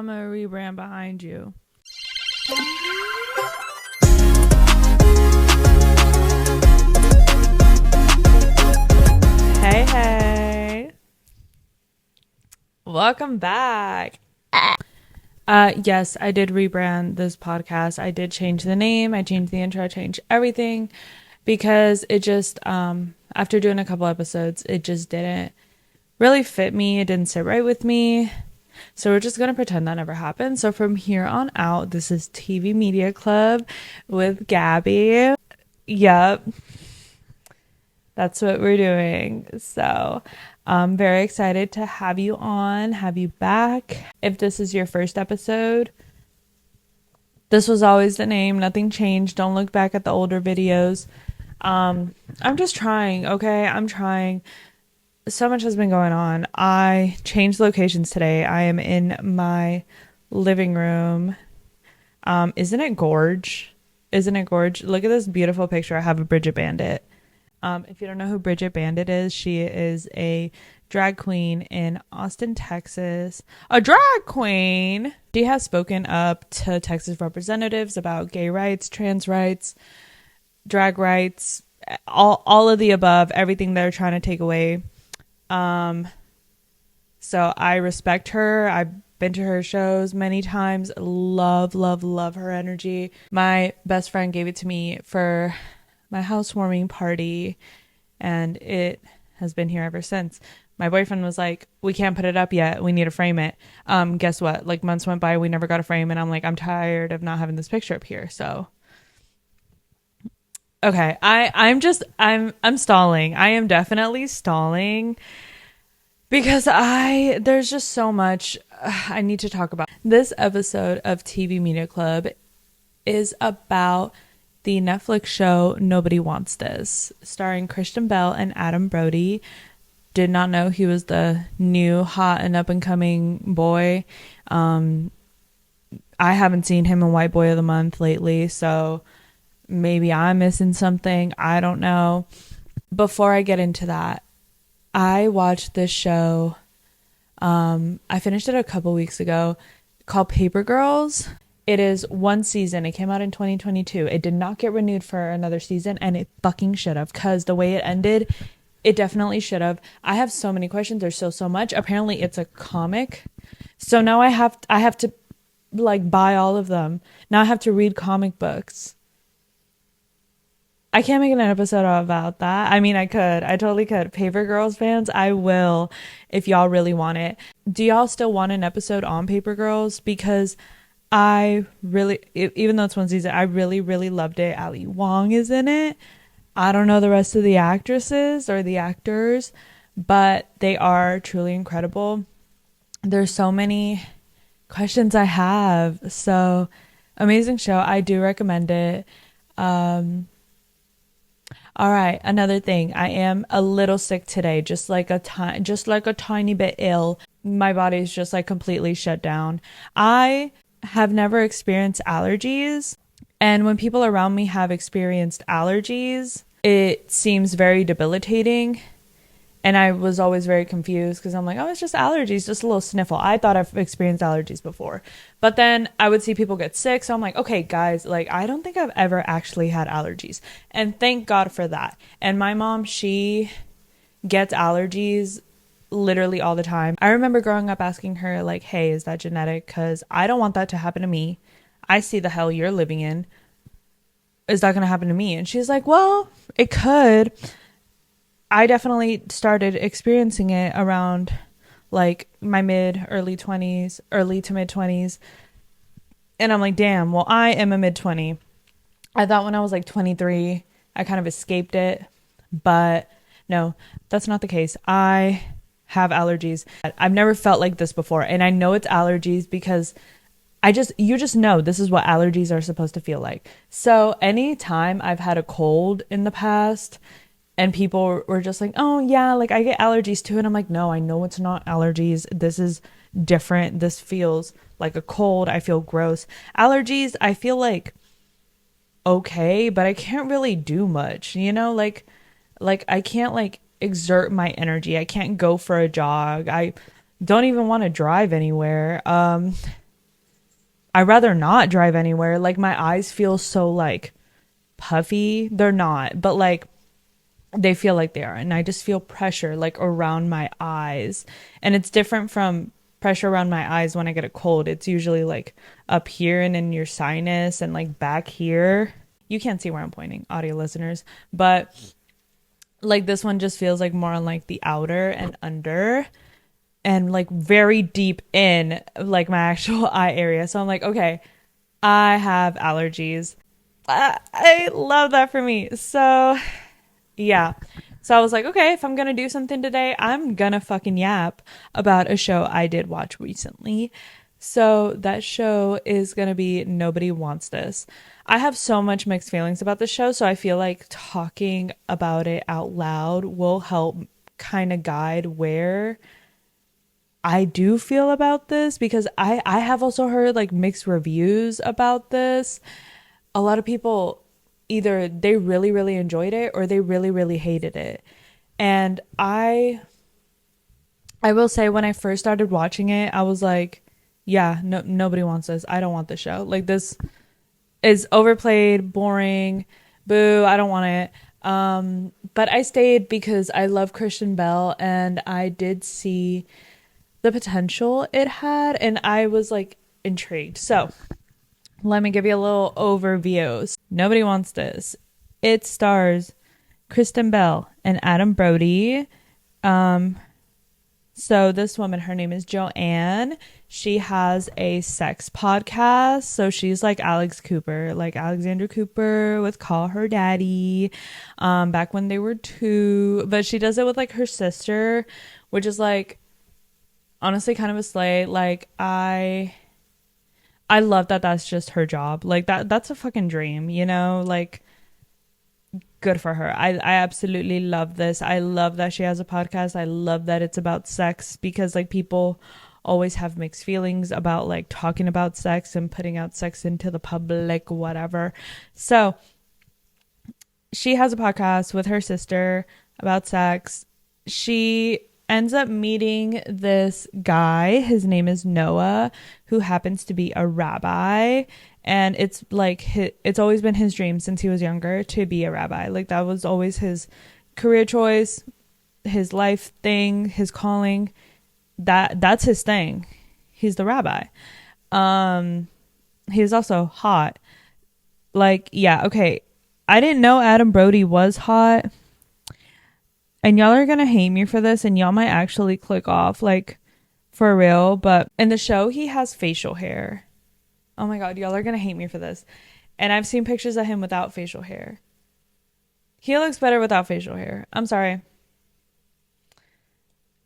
I'm gonna rebrand behind you. Hey. Welcome back. Yes, I did rebrand this podcast. I did change the name. I changed the intro. I changed everything because it just, after doing a couple episodes, it just didn't really fit me. It didn't sit right with me. So we're just going to pretend that never happened. So from here on out, this is TV Media Club with Gabby. Yep. That's what we're doing. So I'm very excited to have you on, have you back. If this is your first episode, this was always the name. Nothing changed. Don't look back at the older videos. I'm just trying, okay? I'm trying. So much has been going on. I changed locations today. I am in my living room. Isn't it gorge? Isn't it gorge? Look at this beautiful picture I have of Bridget Bandit. If you don't know who Bridget Bandit is, she is a drag queen in Austin, Texas. A drag queen! She has spoken up to Texas representatives about gay rights, trans rights, drag rights, all of the above, everything they're trying to take away. So I respect her. I've been to her shows many times. Love her energy. My best friend gave it to me for my housewarming party, and it has been here ever since. My boyfriend was like, we can't put it up yet. We need to frame it. Guess what? Like, months went by. We never got a frame. And I'm like, I'm tired of not having this picture up here. So, okay. I'm stalling. I am definitely stalling because there's just so much I need to talk about. This episode of TV Media Club is about the Netflix show Nobody Wants This, starring Kristen Bell and Adam Brody. Did not know he was the new hot and up and coming boy. I haven't seen him in White Boy of the Month lately, so maybe I'm missing something. I don't know. Before I get into that, I watched this show. I finished it a couple weeks ago, called Paper Girls. It is one season. It came out in 2022. It did not get renewed for another season, and it fucking should have, because the way it ended, it definitely should have. I have so many questions. There's so much. Apparently, it's a comic. So now I have to like buy all of them. Now I have to read comic books. I can't make an episode about that. I mean, I could. I totally could. Paper Girls fans, I will if y'all really want it. Do y'all still want an episode on Paper Girls? Because I really, even though it's one season, I really loved it. Ali Wong is in it. I don't know the rest of the actresses or the actors, but they are truly incredible. There's so many questions I have. So amazing show. I do recommend it. All right. Another thing. I am a little sick today, just like a tiny bit ill. My body's just like completely shut down. I have never experienced allergies, and when people around me have experienced allergies, it seems very debilitating, and I was always very confused because I'm like, oh, it's just allergies, just a little sniffle. I thought I've experienced allergies before, but then I would see people get sick, so I'm like, okay guys, like, I don't think I've ever actually had allergies, and thank God for that. And my mom, she gets allergies literally all the time. I remember growing up asking her, like, hey, is that genetic? Because I don't want that to happen to me. I see the hell you're living in. Is that going to happen to me? And she's like, well, it could. I definitely started experiencing it around like my early to mid 20s. And I'm like, damn, well, I am a mid 20. I thought when I was like 23, I kind of escaped it. But no, that's not the case. I have allergies. I've never felt like this before, and I know it's allergies because you just know this is what allergies are supposed to feel like. So anytime I've had a cold in the past and people were just like, oh yeah, like I get allergies too, and I'm like, no, I know it's not allergies. This is different. This feels like a cold. I feel gross. Allergies, I feel like okay, but I can't really do much, like I can't like exert my energy. I can't go for a jog. I don't even want to drive anywhere. I'd rather not drive anywhere. Like my eyes feel so like puffy. They're not, but like they feel like they are. And I just feel pressure like around my eyes. And it's different from pressure around my eyes when I get a cold. It's usually like up here and in your sinus and like back here. You can't see where I'm pointing, audio listeners, but like this one just feels like more on like the outer and under and like very deep in like my actual eye area. So I'm like, okay, I have allergies. I love that for me. So yeah. So I was like, okay, if I'm going to do something today, I'm going to fucking yap about a show I did watch recently. So that show is going to be Nobody Wants This. I have so much mixed feelings about the show, so I feel like talking about it out loud will help kind of guide where I do feel about this, because I have also heard like mixed reviews about this. A lot of people either they really really enjoyed it or they really really hated it. And I will say when I first started watching it, I was like, yeah, no, nobody wants this. I don't want this show. Like this is overplayed, boring. Boo, I don't want it. But I stayed because I love Christian Bell and I did see the potential it had and I was like intrigued. So let me give you a little overview. Nobody Wants This. It stars Kristen Bell and Adam Brody. So this woman, her name is Joanne. She has a sex podcast. So she's like Alex Cooper, like Alexander Cooper with Call Her Daddy, back when they were two. But she does it with like her sister, which is like honestly kind of a slay. Like I love that that's just her job. Like that's a fucking dream, you know? Like good for her. I absolutely love this. I love that she has a podcast. I love that it's about sex, because like people always have mixed feelings about like talking about sex and putting out sex into the public, whatever. So she has a podcast with her sister about sex. She ends up meeting this guy. His name is Noah, who happens to be a rabbi. And it's like it's always been his dream since he was younger to be a rabbi. Like that was always his career choice, his life thing, his calling. That's his thing. He's the rabbi. He's also hot. Like, yeah, okay. I didn't know Adam Brody was hot. And y'all are gonna hate me for this, and y'all might actually click off, like, for real. But in the show, he has facial hair. Oh my god, y'all are gonna hate me for this. And I've seen pictures of him without facial hair. He looks better without facial hair. I'm sorry.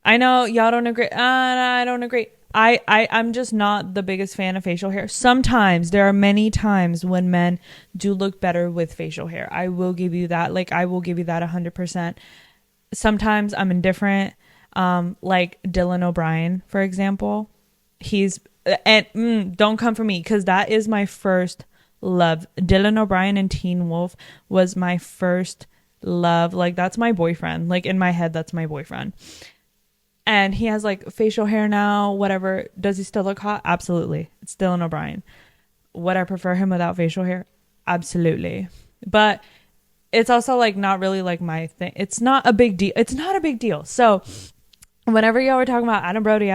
I know y'all don't agree. I don't agree. I'm just not the biggest fan of facial hair. Sometimes, there are many times when men do look better with facial hair. I will give you that. Like, I will give you that 100%. Sometimes I'm indifferent. Like Dylan O'Brien, for example. He's, and don't come for me, because that is my first love. Dylan O'Brien and Teen Wolf was my first love. Like, that's my boyfriend. Like, in my head, that's my boyfriend. And he has like facial hair now, whatever. Does he still look hot? Absolutely. It's Dylan O'Brien. Would I prefer him without facial hair? Absolutely. But it's also like not really like my thing. It's not a big deal. It's not a big deal. So whenever y'all were talking about Adam Brody,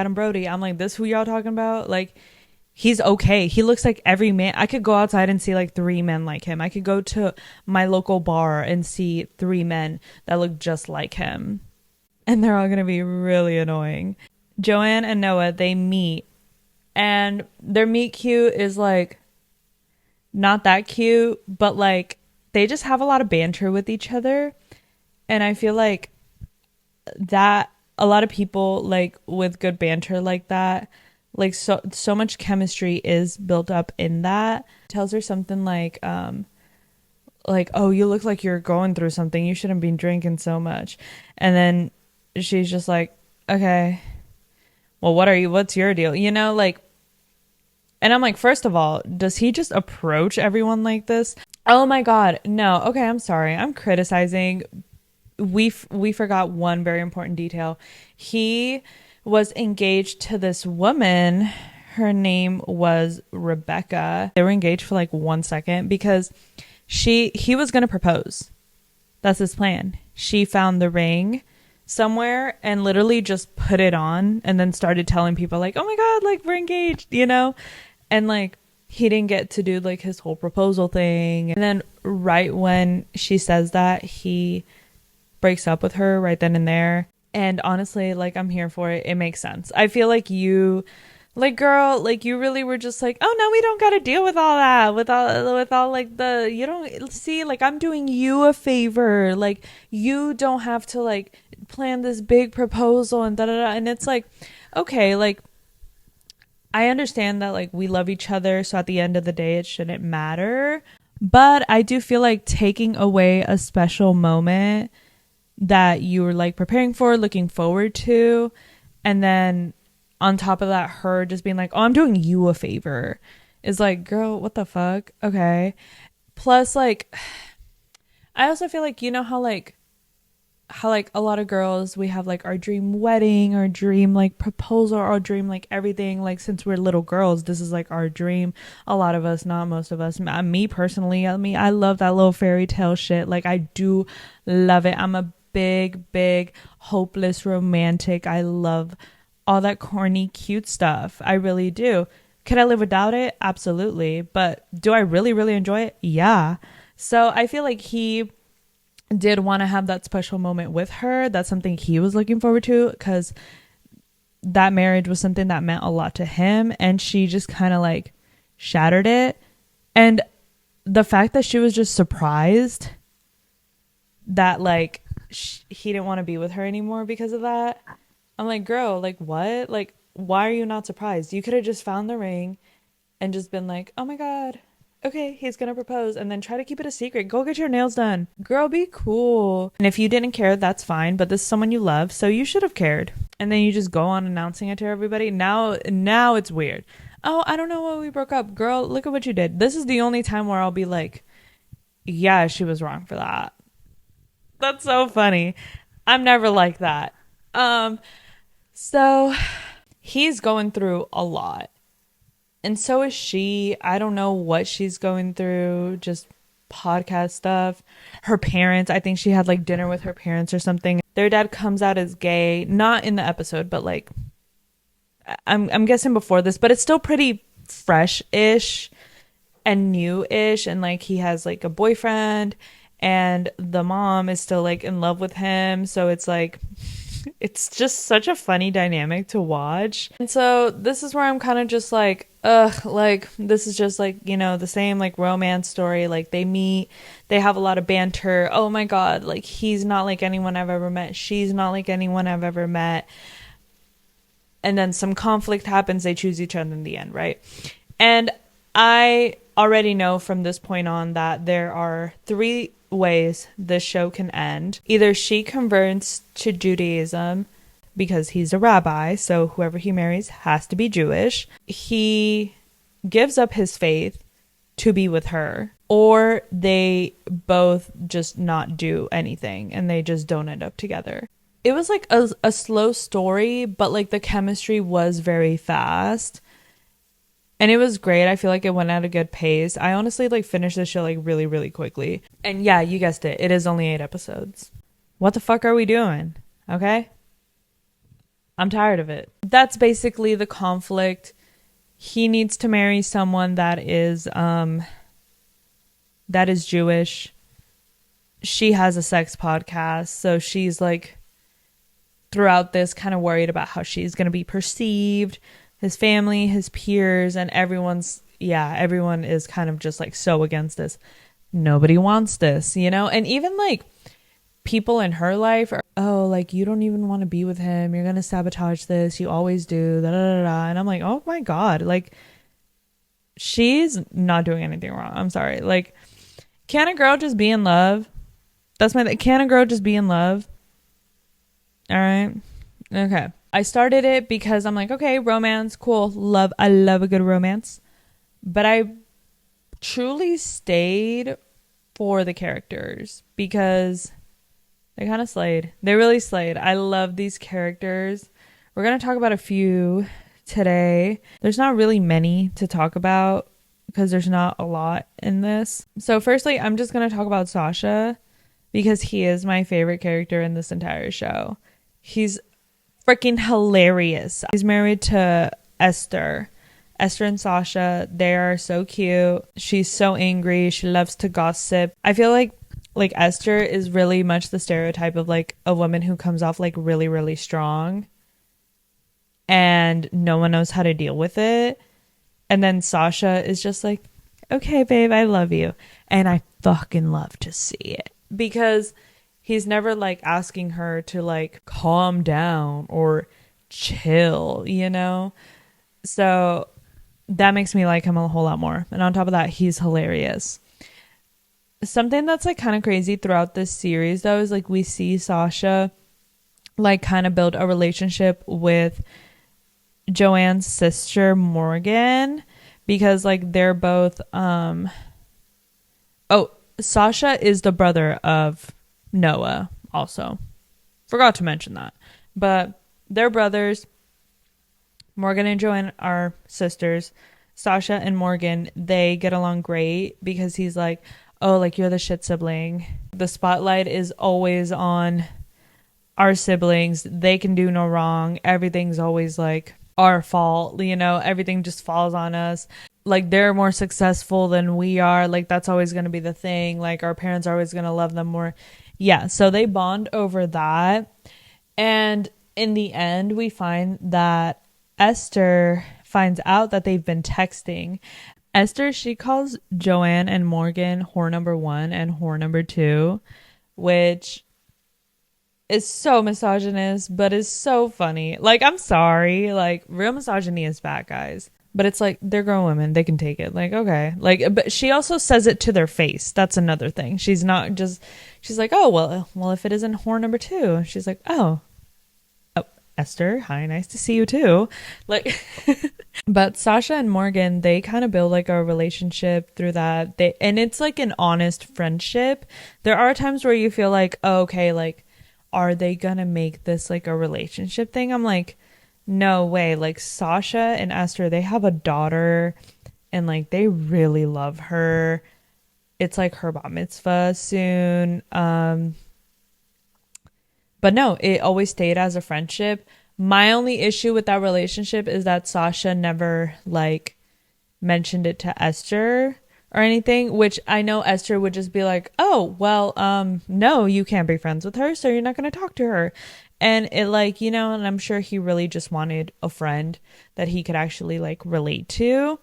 I'm like, this who y'all talking about? Like, he's okay. He looks like every man. I could go outside and see like 3 men like him. I could go to my local bar and see 3 men that look just like him. And they're all going to be really annoying. Joanne and Noah, they meet. And their meet cute is like not that cute, but like they just have a lot of banter with each other. And I feel like that a lot of people like with good banter like that, like so much chemistry is built up in that. It tells her something like, oh, you look like you're going through something. You shouldn't be drinking so much. And then she's just like, okay, well, what's your deal? You know, like, and I'm like, first of all, does he just approach everyone like this? Oh my God. No. Okay. I'm sorry. I'm criticizing. We forgot one very important detail. He was engaged to this woman. her name was Rebecca. They were engaged for like 1 second because he was going to propose. That's his plan. She found the ring somewhere and literally just put it on and then started telling people like, oh my God, like we're engaged, you know? And like, he didn't get to do like his whole proposal thing. And then right when she says that, he breaks up with her right then and there. And honestly, like, I'm here for it. It makes sense. I feel like you, like, girl, like, you really were just like, oh no, we don't got to deal with all that, with all like the, you don't see, like, I'm doing you a favor. Like, you don't have to like plan this big proposal and da da da. And it's like, okay, like, I understand that like we love each other, so at the end of the day it shouldn't matter, but I do feel like taking away a special moment that you were like preparing for, looking forward to, and then on top of that, her just being like, oh, I'm doing you a favor, is like, girl, what the fuck? Okay. Plus, like, I also feel like, you know how like a lot of girls, we have like our dream wedding or dream like proposal or dream like everything, like since we're little girls, this is like our dream. A lot of us, not most of us, me personally, I love that little fairy tale shit. Like, I do love it. I'm a big hopeless romantic. I love all that corny cute stuff. I really do. Could I live without it? Absolutely. But do I really enjoy it? Yeah. So I feel like he did want to have that special moment with her. That's something he was looking forward to, because that marriage was something that meant a lot to him, and she just kind of like shattered it. And the fact that she was just surprised that like he didn't want to be with her anymore because of that, I'm like, girl, like, what? Like, why are you not surprised? You could have just found the ring and just been like, oh my God, okay, he's gonna propose, and then try to keep it a secret. Go get your nails done. Girl, be cool. And if you didn't care, that's fine, but this is someone you love, so you should have cared. And then you just go on announcing it to everybody. Now it's weird. Oh, I don't know why we broke up. Girl, look at what you did. This is the only time where I'll be like, yeah, she was wrong for that. That's so funny. I'm never like that. So he's going through a lot. And so is she. I don't know what she's going through, just podcast stuff. Her parents, I think she had like dinner with her parents or something. Their dad comes out as gay, not in the episode, but like I'm guessing before this, but it's still pretty fresh-ish and new-ish, and like he has like a boyfriend, and the mom is still like in love with him. So it's like, it's just such a funny dynamic to watch. And so this is where I'm kind of just like, ugh, like this is just like, you know, the same like romance story. Like they meet, they have a lot of banter. Oh my God, like he's not like anyone I've ever met. She's not like anyone I've ever met. And then some conflict happens. They choose each other in the end, right? And I already know from this point on that there are 3 ways this show can end. Either she converts to Judaism because he's a rabbi, so whoever he marries has to be Jewish. He gives up his faith to be with her, or they both just not do anything and they just don't end up together. It was like a slow story, but like the chemistry was very fast. And it was great. I feel like it went at a good pace. I honestly like finished the show like really quickly. And yeah, you guessed it. It is only 8 episodes. What the fuck are we doing? Okay? I'm tired of it. That's basically the conflict. He needs to marry someone that is Jewish. She has a sex podcast, so she's like throughout this kind of worried about how she's going to be perceived. His family, his peers, and everyone is kind of just like so against this. Nobody wants this, you know? And even like people in her life are, oh, like you don't even want to be with him. You're going to sabotage this. You always do. Da, da, da, da. And I'm like, oh my God, like she's not doing anything wrong. I'm sorry. Like, can a girl just be in love? Can a girl just be in love? All right. Okay. I started it because I'm like, okay, romance, cool. I love a good romance. But I truly stayed for the characters because they kind of slayed. They really slayed. I love these characters. We're going to talk about a few today. There's not really many to talk about because there's not a lot in this. So firstly, I'm just going to talk about Sasha because he is my favorite character in this entire show. He's freaking hilarious. He's married to Esther. Esther and Sasha, they are so cute. She's so angry. She loves to gossip. I feel like Esther is really much the stereotype of like a woman who comes off like really, really strong and no one knows how to deal with it. And then Sasha is just like, okay, babe, I love you. And I fucking love to see it because he's never like asking her to like calm down or chill, you know? So that makes me like him a whole lot more. And on top of that, he's hilarious. Something that's like kind of crazy throughout this series though is like we see Sasha like kind of build a relationship with Joanne's sister Morgan because like they're both Sasha is the brother of Noah also. Forgot to mention that. But they're brothers. Morgan and Joanne are sisters. Sasha and Morgan, they get along great because he's like, oh, like you're the shit sibling. The spotlight is always on our siblings. They can do no wrong. Everything's always like our fault, you know, everything just falls on us. Like they're more successful than we are. Like that's always going to be the thing. Like our parents are always going to love them more. Yeah, so they bond over that. And in the end, we find that Esther finds out that they've been texting. Esther, she calls Joanne and Morgan whore number 1 and whore number 2, which is so misogynist, but is so funny. Like, I'm sorry. Like, real misogyny is bad, guys. But it's like, they're grown women. They can take it. Like, okay. Like, but she also says it to their face. That's another thing. She's not just, she's like, oh, well, if it isn't whore number 2. She's like, oh, Esther, hi, nice to see you too. Like, but Sasha and Morgan, they kind of build like a relationship through that. And it's like an honest friendship. There are times where you feel like, oh, okay, like, are they gonna make this like a relationship thing? I'm like, no way. Like Sasha and Esther, they have a daughter and like they really love her. It's like her bat mitzvah soon. But no, it always stayed as a friendship. My only issue with that relationship is that Sasha never like mentioned it to Esther or anything, which I know Esther would just be like, oh, well, no, you can't be friends with her, so you're not going to talk to her. And it like, you know, and I'm sure he really just wanted a friend that he could actually like relate to.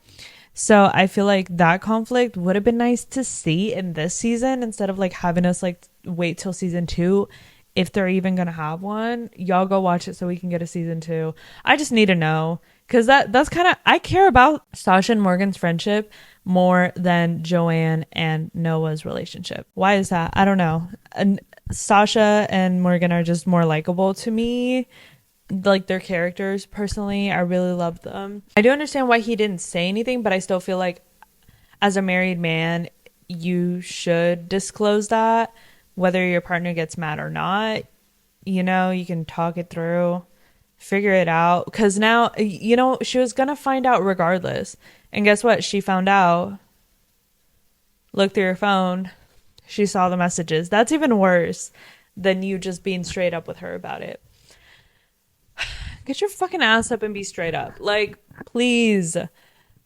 So I feel like that conflict would have been nice to see in this season instead of like having us like wait till season 2 if they're even gonna have one. Y'all go watch it so we can get a season 2. I just need to know because that's kind of, I care about Sasha and Morgan's friendship more than Joanne and Noah's relationship. Why is that? I don't know. And Sasha and Morgan are just more likable to me, like their characters. Personally, I really love them. I do understand why he didn't say anything, but I still feel like as a married man you should disclose that, whether your partner gets mad or not. You know, you can talk it through, figure it out, because now, you know, she was gonna find out regardless, and guess what? She found out. Look through your phone, she saw the messages. That's even worse than you just being straight up with her about it. Get your fucking ass up and be straight up. Like, please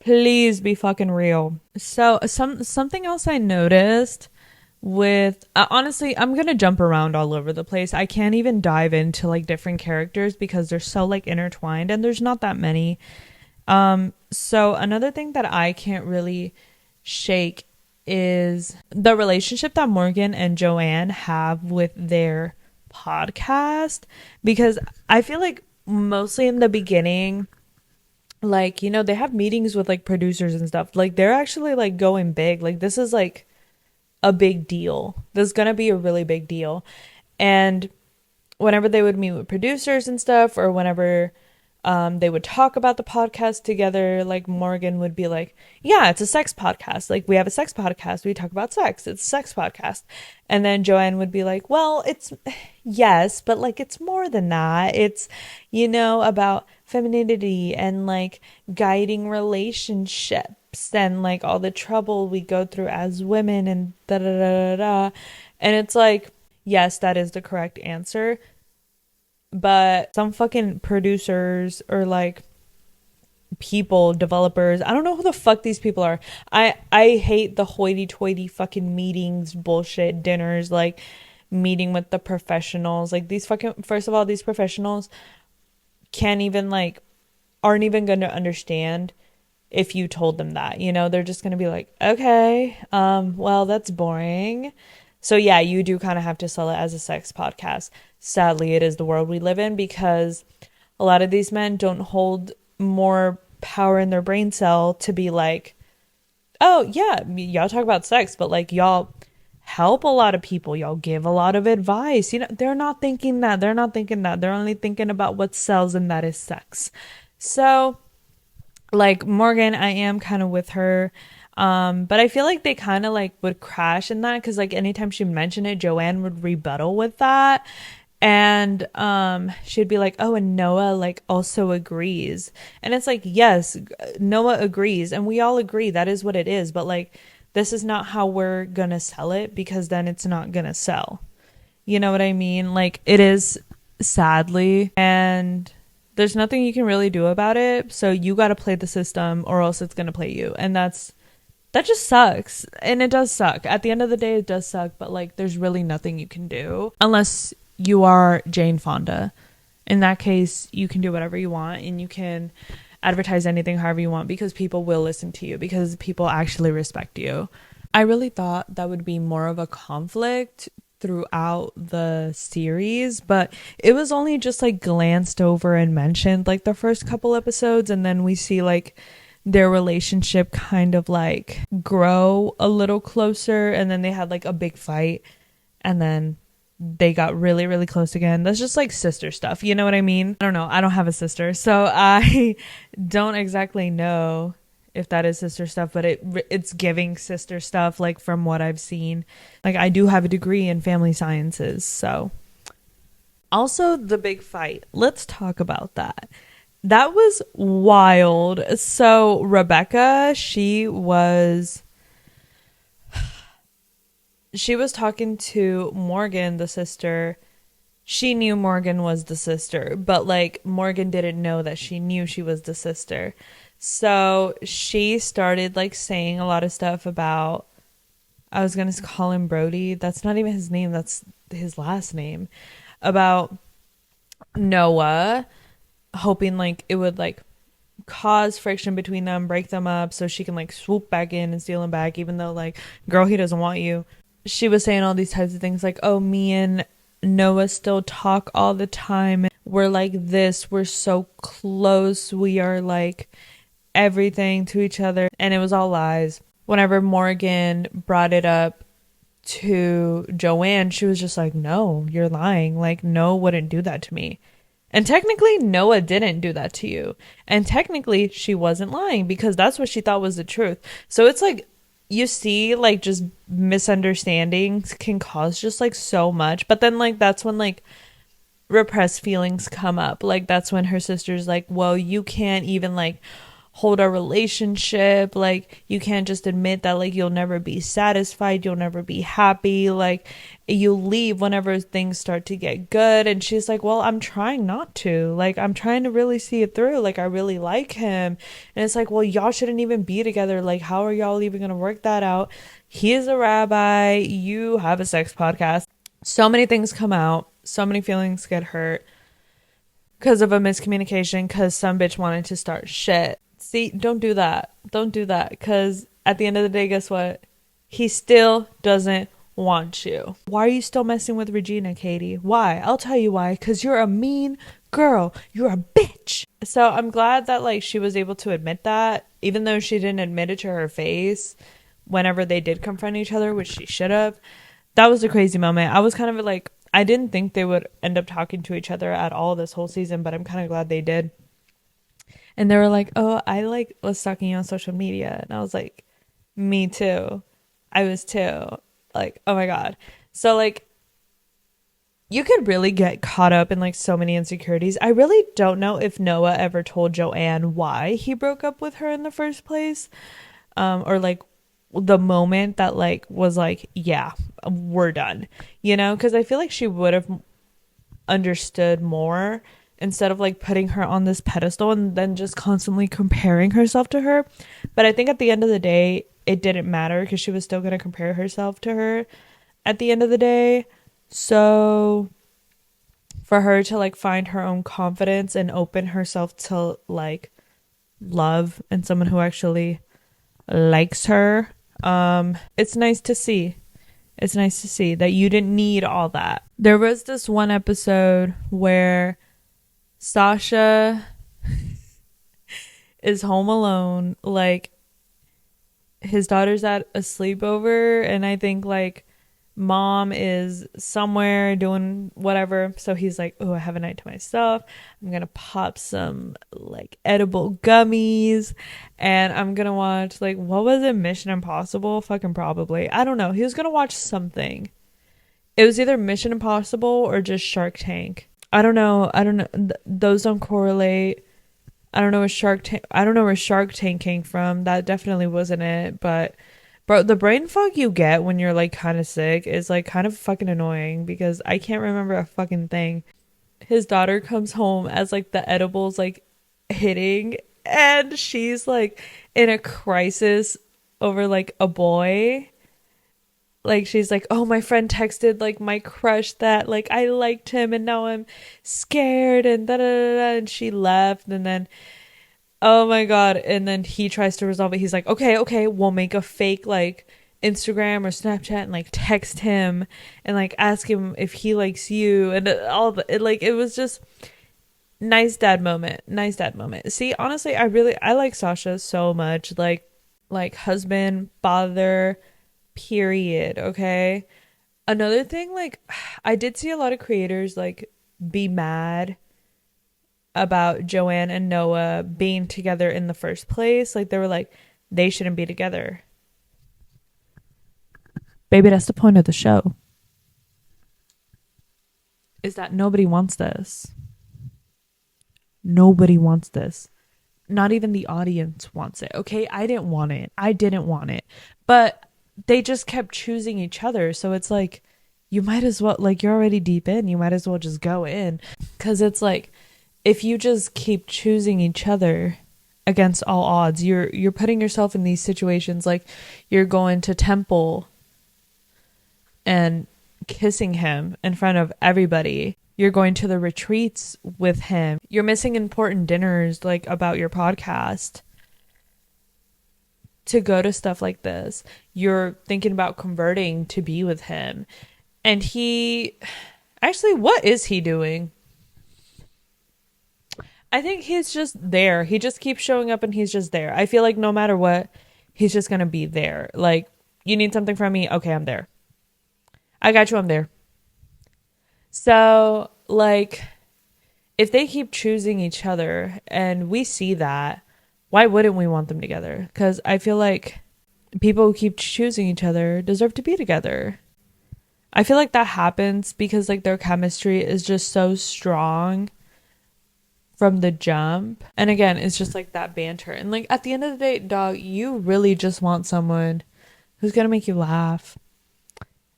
be fucking real. So something else I noticed with honestly, I'm gonna jump around all over the place. I can't even dive into like different characters because they're so like intertwined and there's not that many. So another thing that I can't really shake is the relationship that Morgan and Joanne have with their podcast, because I feel like mostly in the beginning, like, you know, they have meetings with like producers and stuff. Like they're actually like going big. Like this is like a big deal. This is gonna be a really big deal. And whenever they would meet with producers and stuff, or whenever they would talk about the podcast together, like Morgan would be like, yeah, it's a sex podcast. Like we have a sex podcast. We talk about sex. It's a sex podcast. And then Joanne would be like, well, it's yes, but like it's more than that. It's, you know, about femininity and like guiding relationships and like all the trouble we go through as women and da da da da da. And it's like, yes, that is the correct answer. But some fucking producers or like people, developers, I don't know who the fuck these people are. I hate the hoity-toity fucking meetings, bullshit dinners, like meeting with the professionals. Like these fucking, first of all, these professionals can't even like, aren't even going to understand if you told them that, you know, they're just going to be like, okay, well, that's boring. So yeah, you do kind of have to sell it as a sex podcast. Sadly, it is the world we live in because a lot of these men don't hold more power in their brain cell to be like, oh yeah, y'all talk about sex, but like y'all help a lot of people, y'all give a lot of advice. You know, they're not thinking that. They're not thinking that. They're only thinking about what sells, and that is sex. So like Morgan, I am kind of with her. But I feel like they kind of like would crash in that because like anytime she mentioned it, Joanne would rebuttal with that. And she'd be like, oh, and Noah like also agrees. And it's like, yes, Noah agrees, and we all agree that is what it is, but like this is not how we're gonna sell it because then it's not gonna sell. You know what I mean? Like it is, sadly, and there's nothing you can really do about it. So you got to play the system or else it's going to play you. And that just sucks. And it does suck. At the end of the day, it does suck. But like, there's really nothing you can do unless you are Jane Fonda. In that case, you can do whatever you want and you can advertise anything however you want because people will listen to you because people actually respect you. I really thought that would be more of a conflict throughout the series, but it was only just like glanced over and mentioned like the first couple episodes, and then we see like their relationship kind of like grow a little closer, and then they had like a big fight, and then they got really really close again. That's just like sister stuff, you know what I mean? I don't know, I don't have a sister, so I don't exactly know if that is sister stuff, but it's giving sister stuff like from what I've seen. Like I do have a degree in family sciences, so. Also the big fight, let's talk about that. That was wild. So Rebecca, she was talking to Morgan, the sister. She knew Morgan was the sister, but like Morgan didn't know that she knew she was the sister. So she started like saying a lot of stuff about, I was going to call him Brody. That's not even his name. That's his last name. About Noah, hoping like it would like cause friction between them, break them up so she can like swoop back in and steal him back, even though like, girl, he doesn't want you. She was saying all these types of things like, oh, me and Noah still talk all the time. We're like this. We're so close. We are like everything to each other, and it was all lies. Whenever Morgan brought it up to Joanne, she was just like, no, you're lying. Like, Noah wouldn't do that to me. And technically Noah didn't do that to you, and technically she wasn't lying because that's what she thought was the truth. So it's like, you see, like just misunderstandings can cause just like so much, but then like that's when like repressed feelings come up. Like that's when her sister's like, well, you can't even like hold a relationship, like you can't just admit that like you'll never be satisfied, you'll never be happy, like you leave whenever things start to get good. And she's like, well, I'm trying not to, like I'm trying to really see it through, like I really like him. And it's like, well, y'all shouldn't even be together, like how are y'all even gonna work that out? He is a rabbi, you have a sex podcast. So many things come out, so many feelings get hurt because of a miscommunication, because some bitch wanted to start shit. See, don't do that. Don't do that. Because at the end of the day, guess what? He still doesn't want you. Why are you still messing with Regina, Katie? Why? I'll tell you why. Because you're a mean girl. You're a bitch. So I'm glad that like she was able to admit that, even though she didn't admit it to her face whenever they did confront each other, which she should have. That was a crazy moment. I was kind of like, I didn't think they would end up talking to each other at all this whole season, but I'm kind of glad they did. And they were like, oh, I like was stalking you on social media. And I was like, me too. I was too. Like, oh my God. So like, you could really get caught up in like so many insecurities. I really don't know if Noah ever told Joanne why he broke up with her in the first place. Or like the moment that like was like, yeah, we're done, because I feel like she would have understood more instead of like putting her on this pedestal and then just constantly comparing herself to her. But I think at the end of the day, it didn't matter because she was still going to compare herself to her at the end of the day. So for her to like find her own confidence and open herself to like love and someone who actually likes her, it's nice to see. It's nice to see that you didn't need all that. There was this one episode where Sasha is home alone, like his daughter's at a sleepover, and I think like mom is somewhere doing whatever, so he's like, oh, I have a night to myself, I'm gonna pop some like edible gummies and I'm gonna watch, like, what was it, Mission Impossible? Fucking probably, I don't know, he was gonna watch something. It was either Mission Impossible or just Shark Tank. I don't know. Those don't correlate. I don't know where Shark Tank came from. That definitely wasn't it. But bro, the brain fog you get when you're like kind of sick is like kind of fucking annoying because I can't remember a fucking thing. His daughter comes home as like the edibles like hitting, and she's like in a crisis over like a boy. Like she's like, oh, my friend texted like my crush that like I liked him and now I'm scared and da da da da, and she left, and then oh my god, and then he tries to resolve it. He's like, okay, we'll make a fake like Instagram or Snapchat and like text him and like ask him if he likes you, and all the it, like it was just nice dad moment. See, honestly, I like Sasha so much, like husband, father, period. Okay, another thing, like I did see a lot of creators like be mad about Joanne and Noah being together in the first place. Like they were like, they shouldn't be together. Baby, that's the point of the show, is that nobody wants this. Nobody wants this. Not even the audience wants it. Okay, I didn't want it, but they just kept choosing each other. So it's like, you might as well, like, you're already deep in, you might as well just go in, because it's like, if you just keep choosing each other against all odds, you're putting yourself in these situations. Like you're going to temple and kissing him in front of everybody. You're going to the retreats with him. You're missing important dinners like about your podcast to go to stuff like this. You're thinking about converting to be with him. And he actually, what is he doing? I think he's just there. He just keeps showing up and he's just there. I feel like no matter what, he's just going to be there. Like, you need something from me? Okay, I'm there. I got you, I'm there. So, like, if they keep choosing each other and we see that, why wouldn't we want them together? Because I feel like people who keep choosing each other deserve to be together. I feel like that happens because, like, their chemistry is just so strong from the jump. And again, it's just like that banter. And like at the end of the day, dog, you really just want someone who's gonna make you laugh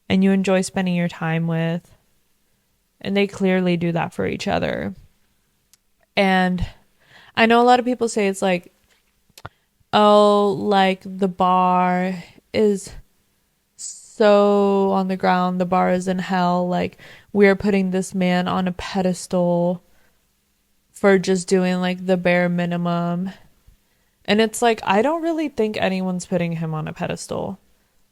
and you enjoy spending your time with. And they clearly do that for each other. And I know a lot of people say it's like, oh, like the bar is so on the ground, the bar is in hell, like we're putting this man on a pedestal for just doing like the bare minimum. And it's like, I don't really think anyone's putting him on a pedestal.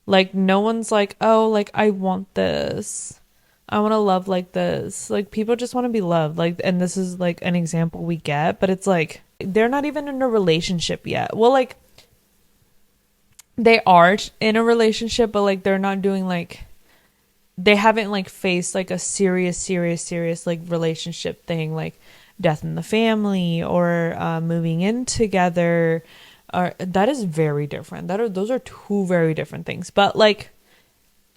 Like no one's like, oh, like I want this, I want to love like this. Like people just want to be loved. Like, and this is like an example we get, but it's like they're not even in a relationship yet. Well, like they are in a relationship, but like they're not doing like, they haven't like faced like a serious like relationship thing, like death in the family or moving in together. That is very different. Those are two very different things. But like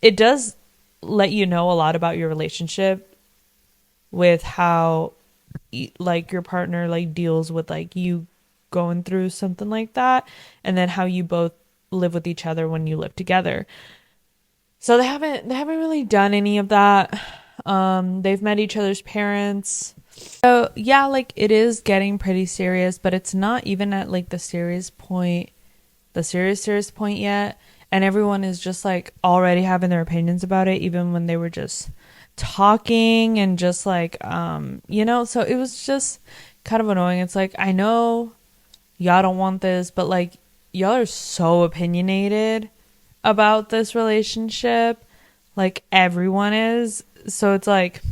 it does let you know a lot about your relationship with how like your partner like deals with like you going through something like that, and then how you both live with each other when you live together. So they haven't really done any of that. They've met each other's parents. So yeah, like it is getting pretty serious, but it's not even at like the serious point yet. And everyone is just like already having their opinions about it, even when they were just talking and just like so it was just kind of annoying. It's like, I know y'all don't want this, but like y'all are so opinionated about this relationship, like everyone is. So it's like,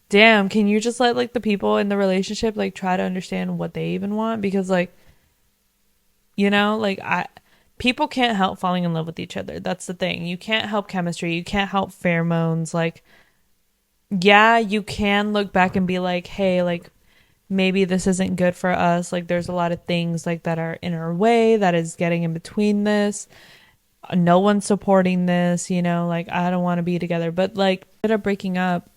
damn, can you just let like the people in the relationship like try to understand what they even want? Because like, like I people can't help falling in love with each other. That's the thing. You can't help chemistry, you can't help pheromones. Like, yeah, you can look back and be like, hey, like maybe this isn't good for us. Like there's a lot of things like that are in our way that is getting in between this. No one's supporting this, like I don't want to be together. But like ended up breaking up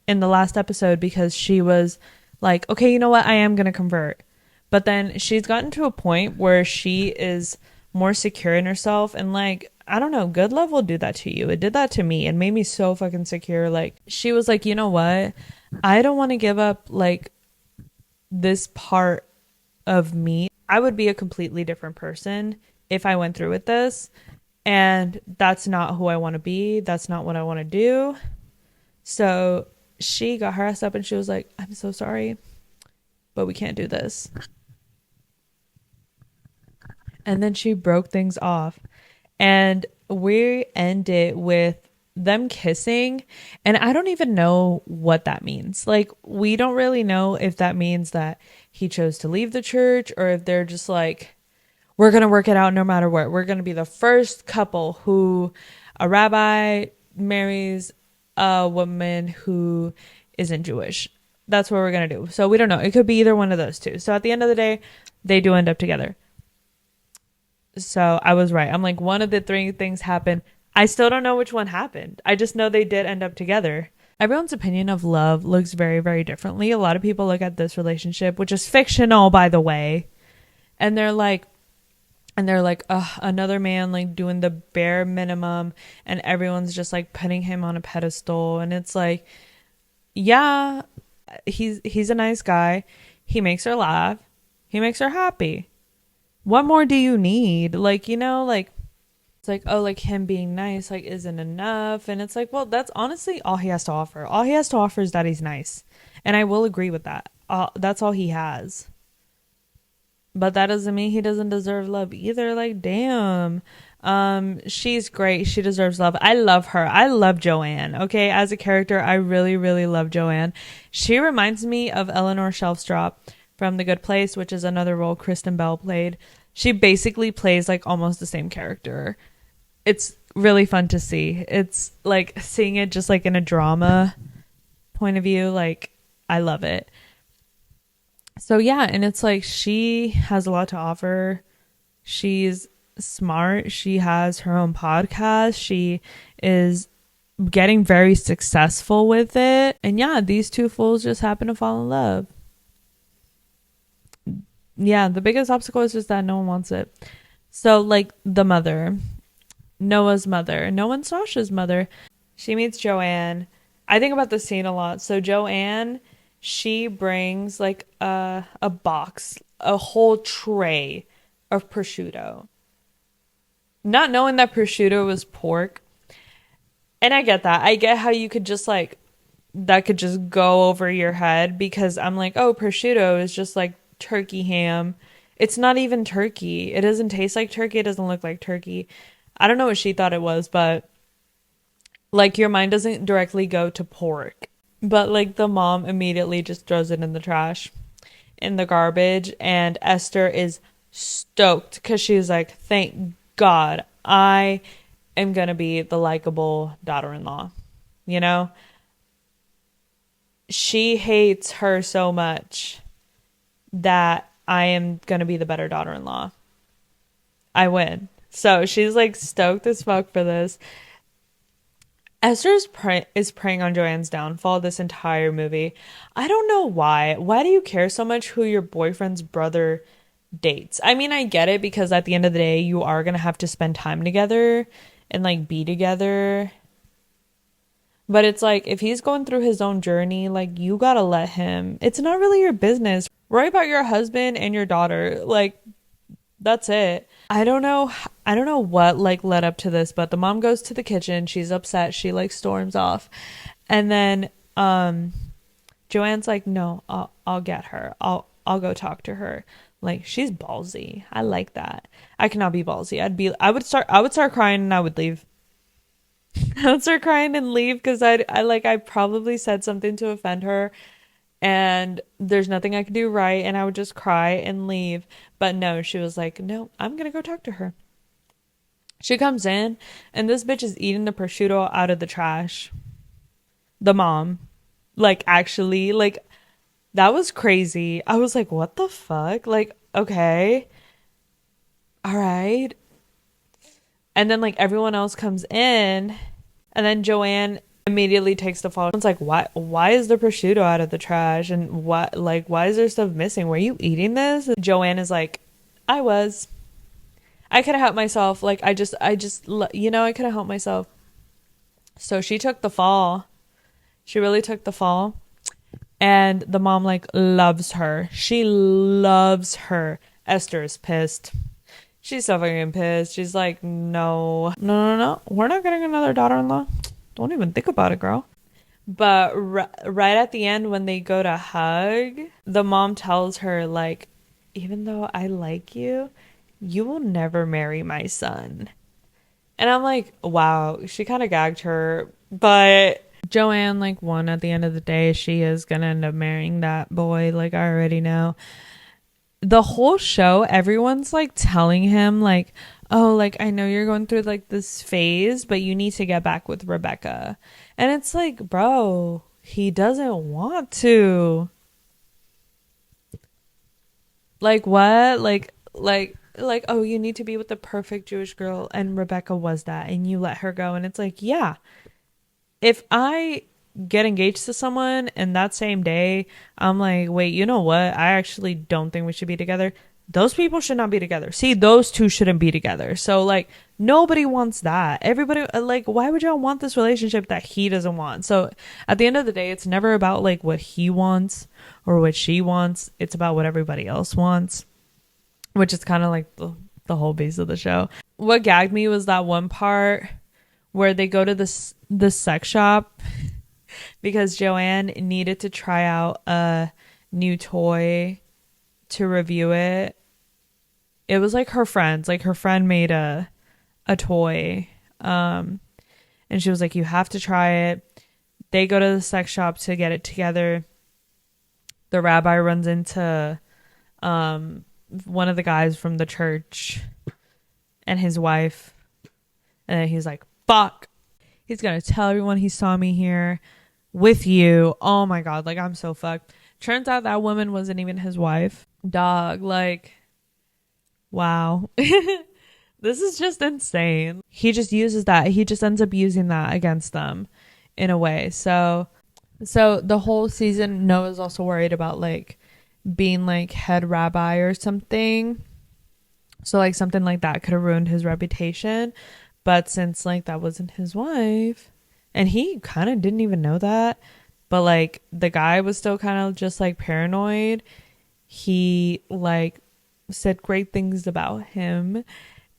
in the last episode because she was like, okay, you know what? I am going to convert. But then she's gotten to a point where she is more secure in herself, and like, I don't know, good love will do that to you. It did that to me and made me so fucking secure. Like she was like, you know what? I don't want to give up like this part of me. I would be a completely different person if I went through with this. And that's not who I want to be. That's not what I want to do. So she got her ass up and she was like, I'm so sorry, but we can't do this. And then she broke things off. And we end it with them kissing. And I don't even know what that means. Like, we don't really know if that means that he chose to leave the church, or if they're just like, we're going to work it out no matter what. We're going to be the first couple who a rabbi marries a woman who isn't Jewish. That's what we're going to do. So we don't know. It could be either one of those two. So at the end of the day, they do end up together. So I was right. I'm like, one of the three things happened. I still don't know which one happened. I just know they did end up together. Everyone's opinion of love looks very, very differently. A lot of people look at this relationship, which is fictional, by the way, and they're like, another man like doing the bare minimum, and everyone's just like putting him on a pedestal. And it's like, yeah, he's a nice guy. He makes her laugh. He makes her happy. What more do you need? Like, like it's like, oh, like him being nice like isn't enough. And it's like, well, that's honestly all he has to offer. All he has to offer is that he's nice. And I will agree with that. That's all he has. But that doesn't mean he doesn't deserve love either. Like, damn. She's great. She deserves love. I love her. I love Joanne. Okay, as a character, I really, really love Joanne. She reminds me of Eleanor Shelfstrop from The Good Place, which is another role Kristen Bell played. She basically plays like almost the same character. It's really fun to see. It's like seeing it just like in a drama point of view. Like, I love it. So yeah, and it's like she has a lot to offer. She's smart. She has her own podcast. She is getting very successful with it. And yeah, these two fools just happen to fall in love. Yeah, the biggest obstacle is just that no one wants it. So like the mother, Noah's mother, Noah and Sasha's mother, she meets Joanne. I think about this scene a lot. So Joanne, she brings like a box, a whole tray of prosciutto, not knowing that prosciutto was pork. And I get that. I get how you could just like, that could just go over your head, because I'm like, oh, prosciutto is just like turkey ham. It's not even turkey. It doesn't taste like turkey. It doesn't look like turkey. I don't know what she thought it was, but like your mind doesn't directly go to pork. But like the mom immediately just throws it in the trash, in the garbage. And Esther is stoked because she's like, thank God I am going to be the likable daughter-in-law. You know? She hates her so much that I am going to be the better daughter-in-law. I win. So she's like stoked as fuck for this. is preying on Joanne's downfall this entire movie. I don't know why. Why do you care so much who your boyfriend's brother dates? I mean, I get it because at the end of the day, you are gonna have to spend time together and like be together. But it's like if he's going through his own journey, like you gotta let him. It's not really your business. Worry about your husband and your daughter. Like that's it. I don't know what like led up to this, but the mom goes to the kitchen, she's upset, she like storms off. And then Joanne's like, "No, I'll get her. I'll go talk to her." Like she's ballsy. I like that. I cannot be ballsy. I would start crying and I would leave. I would start crying and leave because I probably said something to offend her and there's nothing I could do right and I would just cry and leave. But no, she was like, "No, I'm gonna go talk to her." She comes in and this bitch is eating the prosciutto out of the trash. The mom. Like actually, like that was crazy. I was like, "What the fuck?" Like, okay. All right. And then like everyone else comes in and then Joanne immediately takes the fall. It's like, why is the prosciutto out of the trash? And why is there stuff missing? Were you eating this? Joanne is like, I was. I could have helped myself. Like I could have helped myself. So she took the fall. She really took the fall. And the mom like loves her. She loves her. Esther is pissed. She's so fucking pissed. She's like, no, no, no, no. We're not getting another daughter-in-law. Don't even think about it, girl. But right at the end, when they go to hug, the mom tells her, like, even though I like you, you will never marry my son. And I'm like, wow, she kind of gagged her. But Joanne, like, won at the end of the day. She is going to end up marrying that boy. Like, I already know. The whole show, everyone's like telling him like, oh, like I know you're going through like this phase, but you need to get back with Rebecca. And it's like, bro, he doesn't want to. Like what? Like oh, you need to be with the perfect Jewish girl and Rebecca was that and you let her go. And it's like, yeah. If I get engaged to someone and that same day I'm like, wait, you know what? I actually don't think we should be together. Those people should not be together. See, those two shouldn't be together. So like nobody wants that. Everybody like why would y'all want this relationship that he doesn't want? So at the end of the day, it's never about like what he wants or what she wants. It's about what everybody else wants, which is kind of like the whole base of the show. What gagged me was that one part where they go to the sex shop because Joanne needed to try out a new toy to review it. It was like her friends, like her friend made a toy. And she was like, you have to try it. They go to the sex shop to get it together. The rabbi runs into one of the guys from the church and his wife. And then he's like, fuck. He's going to tell everyone he saw me here with you. Oh my God. Like, I'm so fucked. Turns out that woman wasn't even his wife. Dog. Like, wow. This is just insane. He just uses that. He just ends up using that against them in a way. So the whole season, Noah's also worried about like being like head rabbi or something. So like something like that could have ruined his reputation. But since like that wasn't his wife, and he kind of didn't even know that, but like the guy was still kind of just like paranoid. He like said great things about him,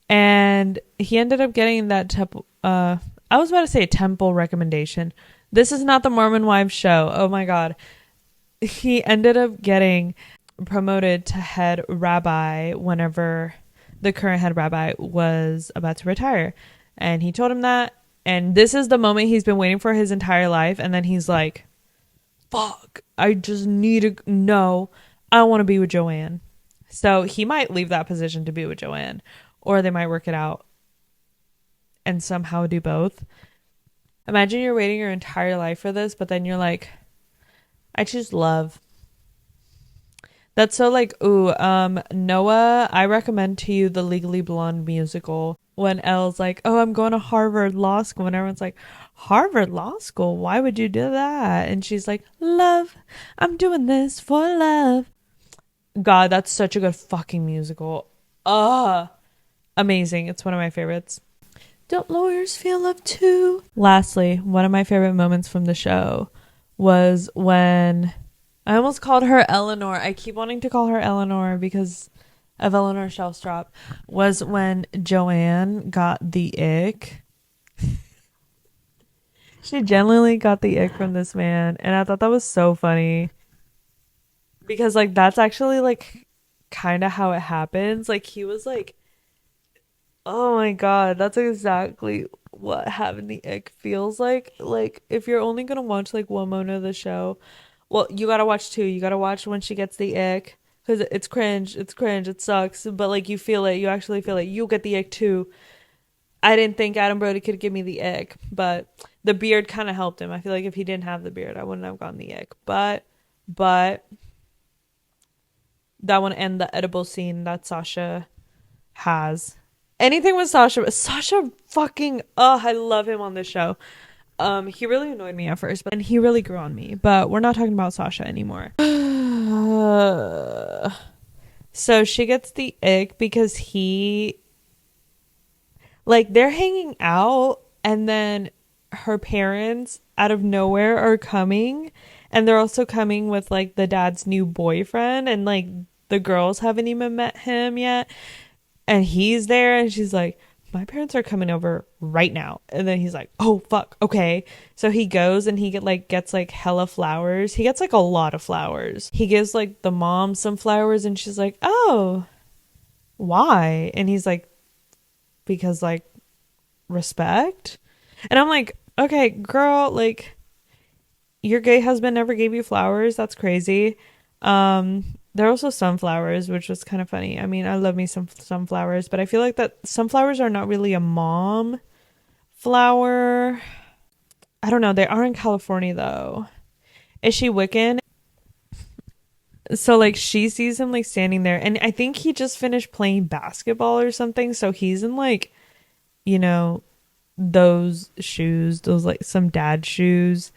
and he ended up getting that temple. I was about to say a temple recommendation. This is not the Mormon Wives show. Oh my God. He ended up getting promoted to head rabbi whenever the current head rabbi was about to retire. And he told him that. And this is the moment he's been waiting for his entire life. And then he's like, fuck, I just need to know. I want to be with Joanne. So he might leave that position to be with Joanne. Or they might work it out and somehow do both. Imagine you're waiting your entire life for this, but then you're like, I choose love. That's so like, ooh, Noah, I recommend to you the Legally Blonde musical. when Elle's like, "Oh, I'm going to Harvard Law School," and everyone's like, "Harvard Law School? Why would you do that?" And she's like, "Love, I'm doing this for love." God, that's such a good fucking musical. Amazing. It's one of my favorites. Don't lawyers feel love too? Lastly, one of my favorite moments from the show was when I almost called her Eleanor. I keep wanting to call her Eleanor because of Eleanor Shellstrop. Was when Joanne got the ick. She genuinely got the ick from this man, and I thought that was so funny because like that's actually like kind of how it happens. Like he was like, oh my God, that's exactly what having the ick feels like. Like, if you're only gonna watch like one moment of the show, well, you gotta watch two. You gotta watch when she gets the ick because it's cringe. It's cringe. It sucks. But like, you feel it. You actually feel it. You get the ick too. I didn't think Adam Brody could give me the ick, but the beard kind of helped him. I feel like if he didn't have the beard, I wouldn't have gotten the ick. But that one and the edible scene that Sasha has. Anything with Sasha fucking I love him on this show. He really annoyed me at first, but and he really grew on me. But we're not talking about Sasha anymore. So she gets the ick because he like they're hanging out and then her parents out of nowhere are coming and they're also coming with like the dad's new boyfriend and like the girls haven't even met him yet. And he's there and she's like, my parents are coming over right now. And then he's like, oh fuck, okay. So he goes and he gets like hella flowers. He gets like a lot of flowers. He gives like the mom some flowers and she's like, oh, why? And he's like, because like respect. And I'm like, okay, girl, like your gay husband never gave you flowers. That's crazy. There are also sunflowers, which was kind of funny. I mean, I love me some sunflowers, but I feel like that sunflowers are not really a mom flower. I don't know. They are in California though. Is she Wiccan? So like she sees him like standing there and I think he just finished playing basketball or something. So he's in like, you know, those shoes, those like some dad shoes.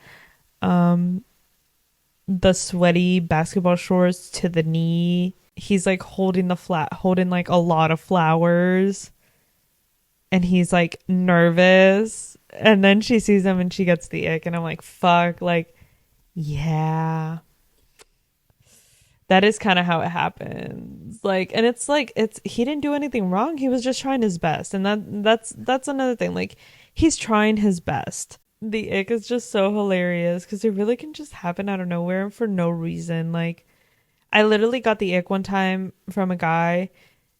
The sweaty basketball shorts to the knee. He's like holding like a lot of flowers and he's like nervous and then she sees him and she gets the ick and I'm like, fuck, like, yeah, that is kind of how it happens. Like, and it's like, he didn't do anything wrong. He was just trying his best. And that's another thing. Like, he's trying his best. The ick is just so hilarious because it really can just happen out of nowhere for no reason. Like, I literally got the ick one time from a guy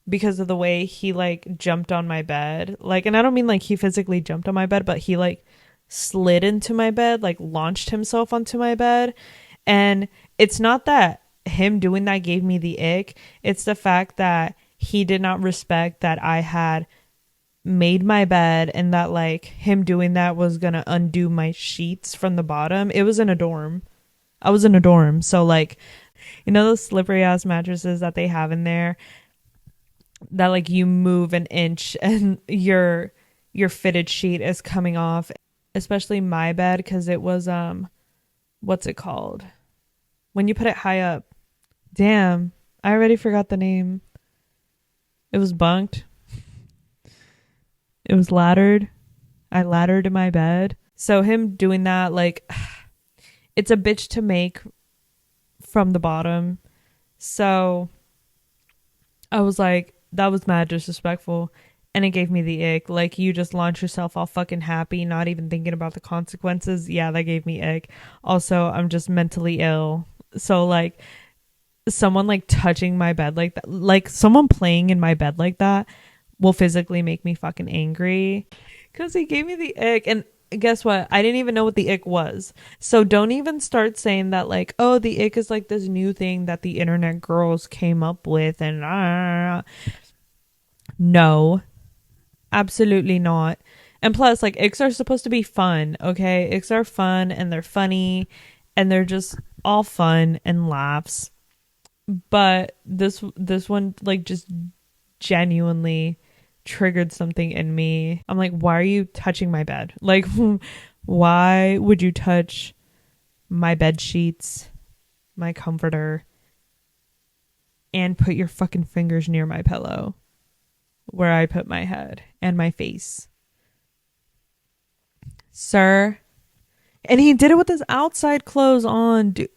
because of the way he like jumped on my bed. Like, and I don't mean like he physically jumped on my bed, but he like slid into my bed, like launched himself onto my bed. And it's not that him doing that gave me the ick. It's the fact that he did not respect that I had made my bed and that like him doing that was gonna undo my sheets from the bottom. It was in a dorm. I was in a dorm. So like, you know those slippery ass mattresses that they have in there that like you move an inch and your fitted sheet is coming off, especially my bed because it was what's it called when you put it high up? Damn, I already forgot the name. It was bunked. It was laddered. I laddered in my bed. So him doing that, like, it's a bitch to make from the bottom. So I was like, that was mad disrespectful. And it gave me the ick. Like, you just launch yourself all fucking happy, not even thinking about the consequences. Yeah, that gave me ick. Also, I'm just mentally ill. So, like, someone, like, touching my bed like that, like, someone playing in my bed like that will physically make me fucking angry. Because he gave me the ick. And guess what? I didn't even know what the ick was. So don't even start saying that, like, oh, the ick is, like, this new thing that the internet girls came up with. And, no. Absolutely not. And plus, like, icks are supposed to be fun, okay? Icks are fun and they're funny and they're just all fun and laughs. But this one, like, just genuinely triggered something in me. I'm like, why are you touching my bed? Like, why would you touch my bed sheets, my comforter, and put your fucking fingers near my pillow where I put my head and my face? Sir. And he did it with his outside clothes on. Dude.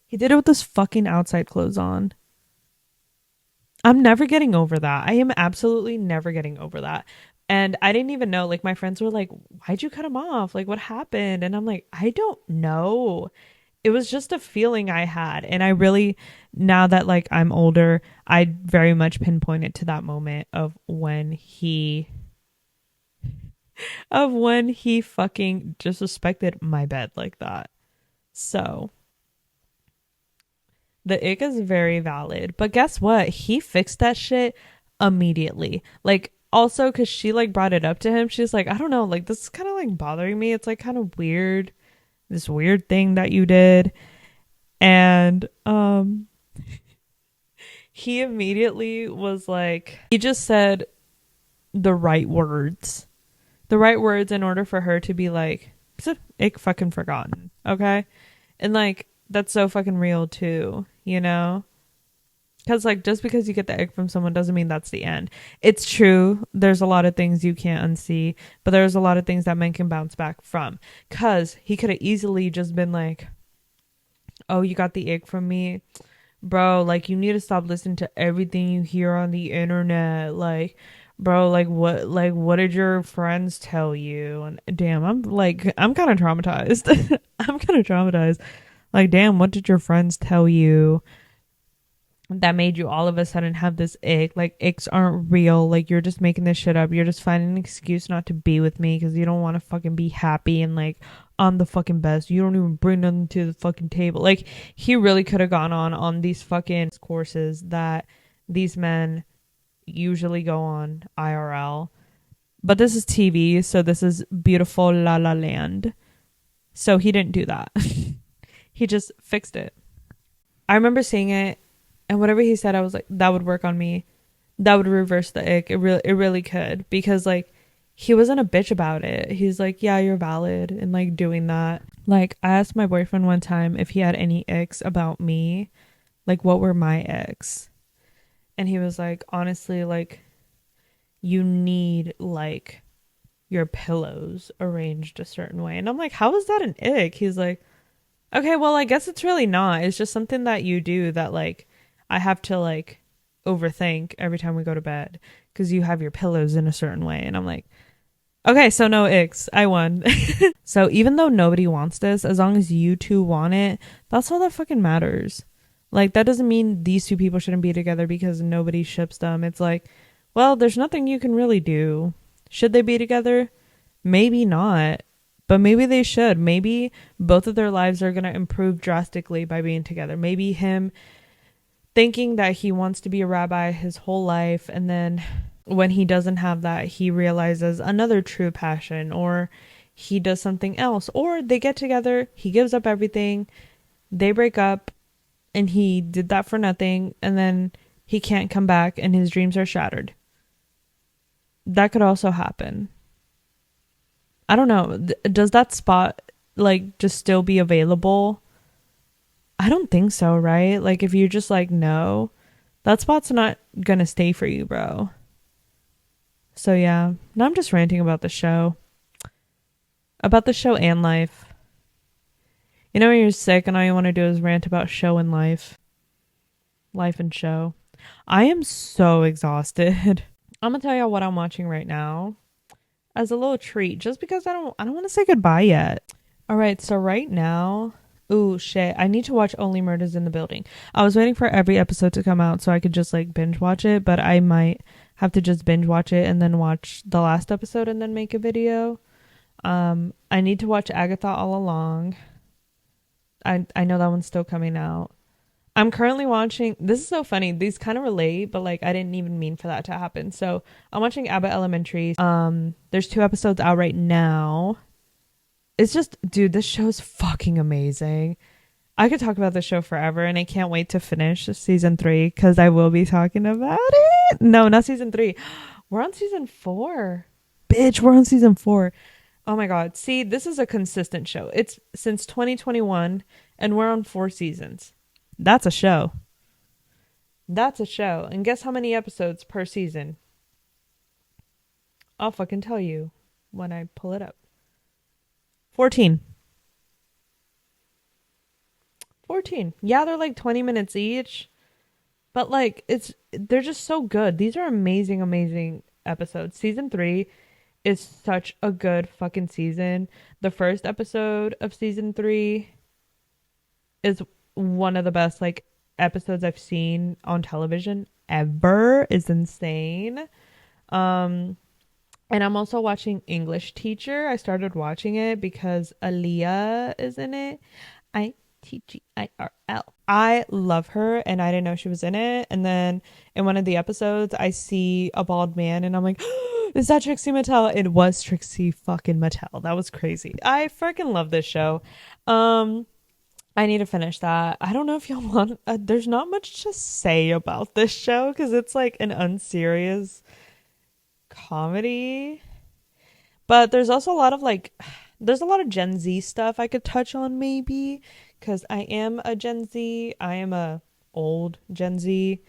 He did it with his fucking outside clothes on. I'm never getting over that. I am absolutely never getting over that. And I didn't even know. Like, my friends were like, why'd you cut him off? Like, what happened? And I'm like, I don't know. It was just a feeling I had. And I really, now that like I'm older, I very much pinpoint it to that moment of when he fucking disrespected my bed like that. So the ick is very valid. But guess what? He fixed that shit immediately. Like, also, because she like brought it up to him. She's like, I don't know, like, this is kind of like bothering me. It's like kind of weird. This weird thing that you did. And he immediately was like, he just said the right words. The right words in order for her to be like, ick fucking forgotten. Okay? And like, that's so fucking real too, you know? Because like, just because you get the ick from someone doesn't mean that's the end. It's true, there's a lot of things you can't unsee, but there's a lot of things that men can bounce back from. Because he could have easily just been like, oh, you got the ick from me? Bro, like, you need to stop listening to everything you hear on the internet. Like, bro, what did your friends tell you? And damn, I'm kind of traumatized. I'm kind of traumatized. Like, damn, what did your friends tell you that made you all of a sudden have this ick? Like, icks aren't real. Like, you're just making this shit up. You're just finding an excuse not to be with me because you don't want to fucking be happy and like, I'm the fucking best. You don't even bring nothing to the fucking table. Like, he really could have gone on these fucking courses that these men usually go on IRL. But this is TV, so this is beautiful La La Land. So he didn't do that. He just fixed it. I remember seeing it, and whatever he said, I was like, that would work on me. That would reverse the ick. It really could. Because like, he wasn't a bitch about it. He's like, yeah, you're valid, and like doing that. Like, I asked my boyfriend one time if he had any icks about me. Like, what were my icks? And he was like, honestly, like, you need like your pillows arranged a certain way. And I'm like, how is that an ick? He's like, okay, well, I guess it's really not. It's just something that you do that like I have to like overthink every time we go to bed because you have your pillows in a certain way. And I'm like, okay, so no icks. I won. So even though nobody wants this, as long as you two want it, that's all that fucking matters. Like, that doesn't mean these two people shouldn't be together because nobody ships them. It's like, well, there's nothing you can really do. Should they be together? Maybe not. But maybe they should. Maybe both of their lives are going to improve drastically by being together. Maybe him thinking that he wants to be a rabbi his whole life, and then when he doesn't have that, he realizes another true passion, or he does something else, or they get together, he gives up everything, they break up, and he did that for nothing, and then he can't come back and his dreams are shattered. That could also happen. I don't know. Does that spot like just still be available? I don't think so, right? Like, if you're just like, no, that spot's not gonna stay for you, bro. So yeah, now I'm just ranting about the show. About the show and life. You know when you're sick and all you want to do is rant about show and life. Life and show. I am so exhausted. I'm gonna tell y'all what I'm watching right now as a little treat, just because I don't want to say goodbye yet. All right, so right now, ooh shit, I need to watch Only Murders in the Building. I was waiting for every episode to come out so I could just like binge watch it, but I might have to just binge watch it and then watch the last episode and then make a video. I need to watch Agatha All Along. I know that one's still coming out. I'm currently watching, this is so funny, these kind of relate, but like I didn't even mean for that to happen. So I'm watching Abbott Elementary. There's 2 episodes out right now. It's just, dude, this show is fucking amazing. I could talk about this show forever, and I can't wait to finish season 3 because I will be talking about it. No, not season 3. We're on season 4. Bitch, we're on season 4. Oh my god. See, this is a consistent show. It's since 2021 and we're on 4 seasons. That's a show. That's a show. And guess how many episodes per season? I'll fucking tell you when I pull it up. 14. 14. Yeah, they're like 20 minutes each, but like they're just so good. These are amazing, amazing episodes. Season 3 is such a good fucking season. The first episode of season 3 is one of the best like episodes I've seen on television ever. Is insane. Um and I'm also watching English Teacher. I started watching it because Aaliyah is in it. ITGIRL. I love her and I didn't know she was in it. And then in one of the episodes, I see a bald man and I'm like, is that Trixie Mattel? It was Trixie fucking Mattel. That was crazy. I freaking love this show. I need to finish that. I don't know if y'all want. There's not much to say about this show because it's like an unserious comedy, but there's also a lot of like, there's a lot of Gen Z stuff I could touch on maybe because I am a Gen Z. I am a old Gen Z.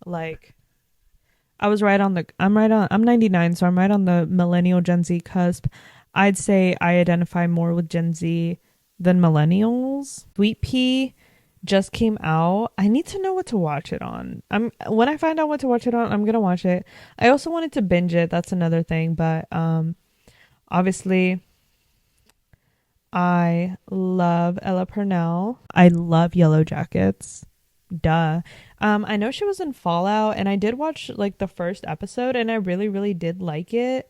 Like I'm 99, so I'm right on the millennial Gen Z cusp. I'd say I identify more with Gen Z than millennials. Sweet Pea just came out. I need to know what to watch it on. When I find out what to watch it on, I'm gonna watch it. I also wanted to binge it. That's another thing, but obviously I love Ella Purnell. I love Yellow Jackets. Duh. I know she was in Fallout and I did watch like the first episode and I really, really did like it.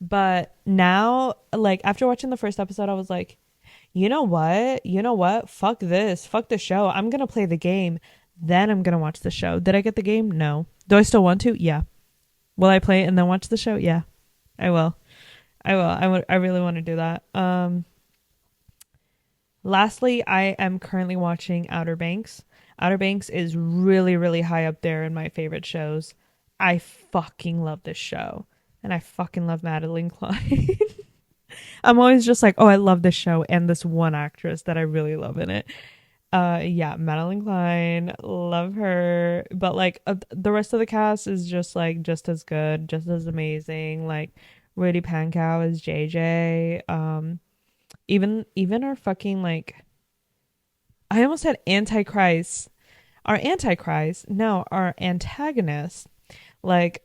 But now, like after watching the first episode, I was like, you know what? You know what? Fuck this. Fuck the show. I'm going to play the game. Then I'm going to watch the show. Did I get the game? No. Do I still want to? Yeah. Will I play it and then watch the show? Yeah. I will. I really want to do that. Lastly, I am currently watching Outer Banks. Outer Banks is really, really high up there in my favorite shows. I fucking love this show. And I fucking love Madeline Klein. I'm always just like, oh, I love this show and this one actress that I really love in it. Yeah, Madeline Klein, love her. But like the rest of the cast is just like just as good, just as amazing. Like Rudy Pankow is JJ. Even our fucking like, I almost said Antichrist. Our Antichrist, no, our antagonist, like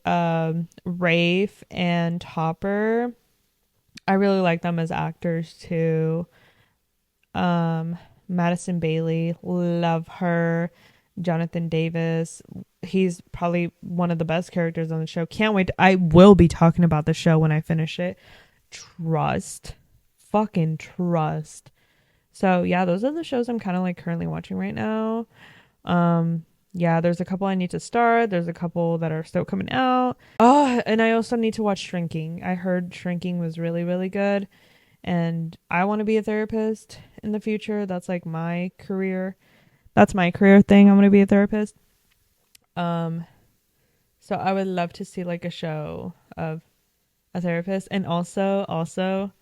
Rafe and Topper. I really like them as actors too. Madison Bailey, love her. Jonathan Davis, he's probably one of the best characters on the show. Can't wait. I will be talking about the show when I finish it. Trust. Fucking trust. So yeah, those are the shows I'm kind of like currently watching right now. Yeah, there's a couple I need to start. There's a couple that are still coming out. Oh, and I also need to watch Shrinking. I heard Shrinking was really, really good. And I want to be a therapist in the future. That's like my career. That's my career thing. I want to be a therapist. So I would love to see like a show of a therapist. And also,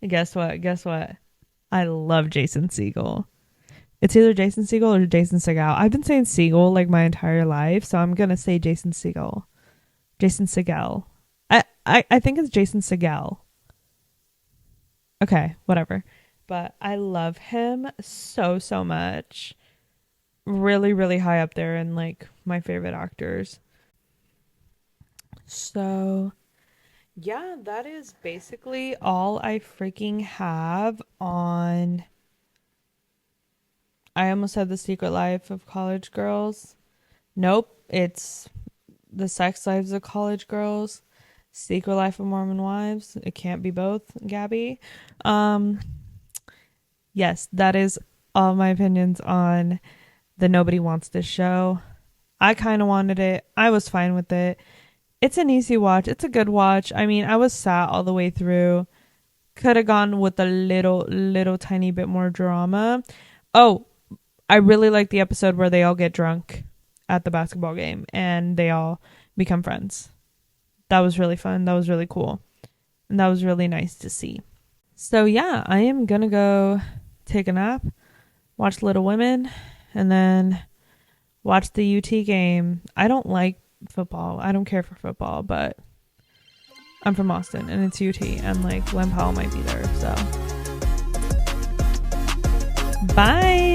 guess what? Guess what? I love Jason Segel. It's either Jason Segel or Jason Segel. I've been saying Segel like my entire life, so I'm gonna say Jason Segel. Jason Segel. I think it's Jason Segel. Okay, whatever. But I love him so, so much. Really, really high up there in like my favorite actors. So yeah, that is basically all I freaking have on. I almost said The Secret Life of College Girls. Nope, it's The Sex Lives of College Girls, Secret Life of Mormon Wives. It can't be both, Gabby. Yes, that is all my opinions on the Nobody Wants This show. I kind of wanted it. I was fine with it. It's an easy watch. It's a good watch. I mean, I was sad all the way through. Could have gone with a little tiny bit more drama. Oh, I really like the episode where they all get drunk at the basketball game and they all become friends. That was really fun. That was really cool. And that was really nice to see. So yeah, I am going to go take a nap, watch Little Women, and then watch the UT game. I don't like football. I don't care for football, but I'm from Austin and it's UT and like Glen Powell might be there. So bye.